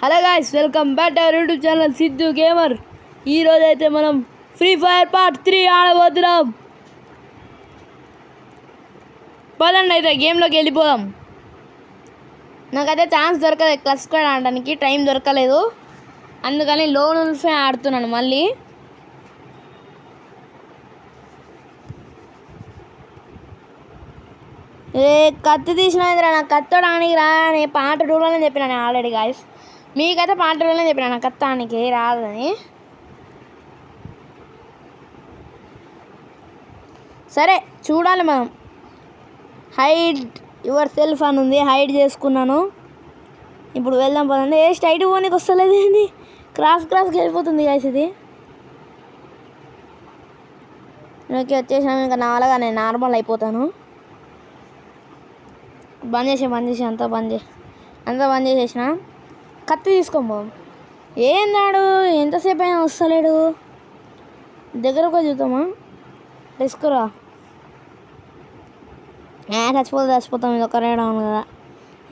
Hello guys, welcome back to our YouTube channel Siddhu gamer. ఈరోజు అయితే మనం ఫ్రీ ఫైర్ పార్ట్ 3 ఆడబోతున్నాం. పదండి అయితే గేమ్లోకి వెళ్ళిపోదాం. నాకైతే ఛాన్స్ దొరకలేదు క్లచ్ స్క్వాడ్ ఆడడానికి, టైం దొరకలేదు, అందుకని లోన్ ఉల్ఫే ఆడుతున్నాను. మళ్ళీ కత్తి తీసినదిరా, నాకు కత్తడానికి రా. నేను పార్ట్ 2లోనే చెప్పినా నేను ఆల్రెడీ గాయస్, మీకైతే పార్ట్ 2లోనే చెప్పినా నాకు కత్తానికి రాదని. సరే చూడాలి మనం. హైడ్ యువర్ సెల్ఫ్ అని ఉంది, హైడ్ చేసుకున్నాను. ఇప్పుడు వెళ్దాం పదండి. స్ట్రైట్ పోనీకి వస్తలేదు ఏంది, క్రాస్కి వెళ్ళిపోతుంది గాయస్ ఇది. ఓకే వచ్చేసాము. ఇంకా నాలుగా నేను నార్మల్ అయిపోతాను. బంద్ చేసి అంతా బంద్ చేసేసిన. కత్తి తీసుకోము. ఏందాడు ఎంతసేపు అయినా వస్తలేడు. దగ్గరకు చూద్దామా, తీసుకురా. చచ్చిపోతాం, ఇది ఒక రేడా ఉంది కదా,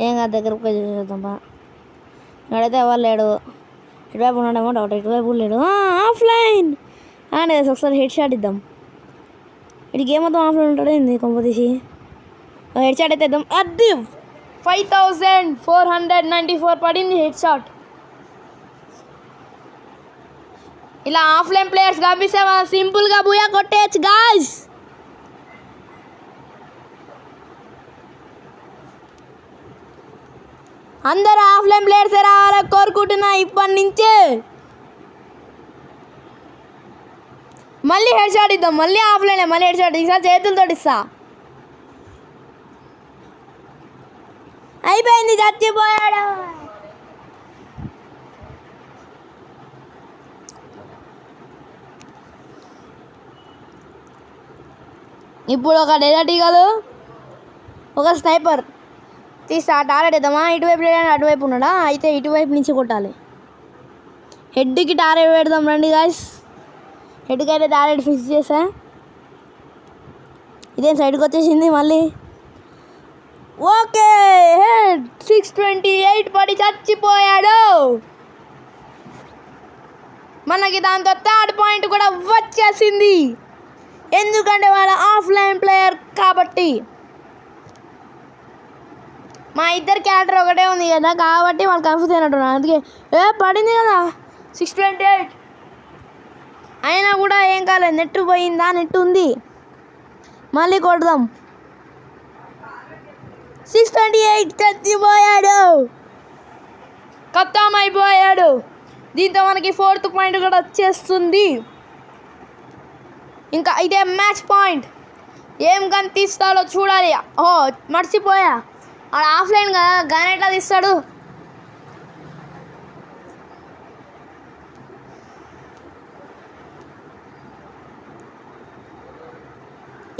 ఏం కాదు. దగ్గరకు పోయి చూద్దాం. ఇక్కడైతే ఎవరు లేడు. ఇటువైపు ఉన్నాడేమో డౌట్, ఇటువైపు లేడు. ఆఫ్లైన్ అండ్ ఒకసారి హెడ్ షాట్ ఇద్దాం. ఇటు గేమ్ మొత్తం ఆఫ్లైన్ ఉంటాడు ఏంది కొంపతీసి. హెడ్ షాట్ అయితే ఇద్దాం. అది 5494 పడింది హెడ్ షాట్. ఇలా ఆఫ్లైన్ ప్లేయర్స్ కనిపిస్తే మనం సింపుల్గా బూయా కొట్టేయచ్చు గాయ్స్. అందరూ ఆఫ్లైన్ ప్లేయర్స్ రావాలని కోరుకుంటున్నా ఇప్పటి నుంచే. మళ్ళీ హెడ్ షాట్ ఇద్దాం. మళ్ళీ ఆఫ్లైనే, మళ్ళీ హెడ్ షాట్. ఈసారి చేతులతో ఇస్తా. అయిపోయింది, చచ్చిపోయాడు. ఇప్పుడు ఒక డెజర్ట్ ఈగలు, ఒక స్నైపర్ తీస్తా. టార్గెట్ ఇద్దామా? ఇటువైపు లేదని అటువైపు ఉన్నాడా, అయితే ఇటువైపు నుంచి కొట్టాలి. హెడ్కి టార్గెట్ పెడదాం రండి గాయ్స్. హెడ్కి అయితే టార్గెట్ ఫిక్స్ చేసా. ఇదేం సైడ్కి వచ్చేసింది మళ్ళీ. ఓకే, హెడ్ 628 పడి చచ్చిపోయాడు. మనకి దాంతో 3rd పాయింట్ కూడా వచ్చేసింది, ఎందుకంటే వాళ్ళ ఆఫ్లైన్ ప్లేయర్ కాబట్టి. మా ఇద్దరు క్యారెక్టర్ ఒకటే ఉంది కదా, కాబట్టి వాళ్ళు కన్ఫ్యూజ్ అయినట్టున్నారు. అందుకే పడింది కదా 628 అయినా కూడా ఏం కాలేదు. నెట్ పోయిందా? నెట్ ఉంది, మళ్ళీ కొడదాం. 628 చచ్చిపోయాడు, ఖతం అయిపోయాడు. దీంతో మనకి 4th పాయింట్ కూడా వచ్చేస్తుంది. ఇంకా ఇదే మ్యాచ్ పాయింట్. ఏం గన్ తీస్తాడో చూడాలి. మర్చిపోయా, ఆడ ఆఫ్లైన్ కదా, గన్ ఎట్లా తీస్తాడు.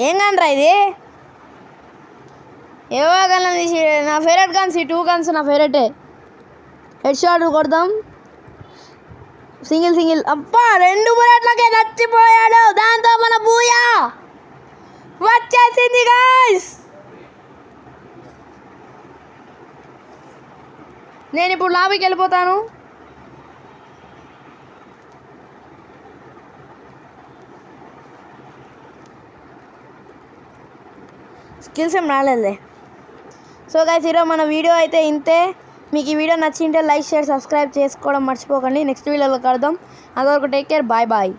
ఏం గన్రా ఇది? ఏవో గన్ తీసి. నా ఫేవరెట్ గన్స్ ఈ 2 గన్స్ నా ఫేవరెటే. హెడ్ షాట్ కొడదాం. సింగిల్ అబ్బా 2 బుల్లెట్లకే చచ్చిపోయాడు. దాంతో మన బూయా వచ్చేసింది గాయ్స్. నేను ఇప్పుడు లాబీకి వెళ్ళిపోతాను. స్కిల్స్ ఏం రాలేదులే. సో గైస్, ఈరోజు మన వీడియో అయితే ఇంతే. మీకు ఈ వీడియో నచ్చింటే లైక్, షేర్, సబ్స్క్రైబ్ చేసుకోవడం మర్చిపోకండి. నెక్స్ట్ వీడియోలో కలుద్దాం. అంతవరకు టేక్ కేర్, బాయ్.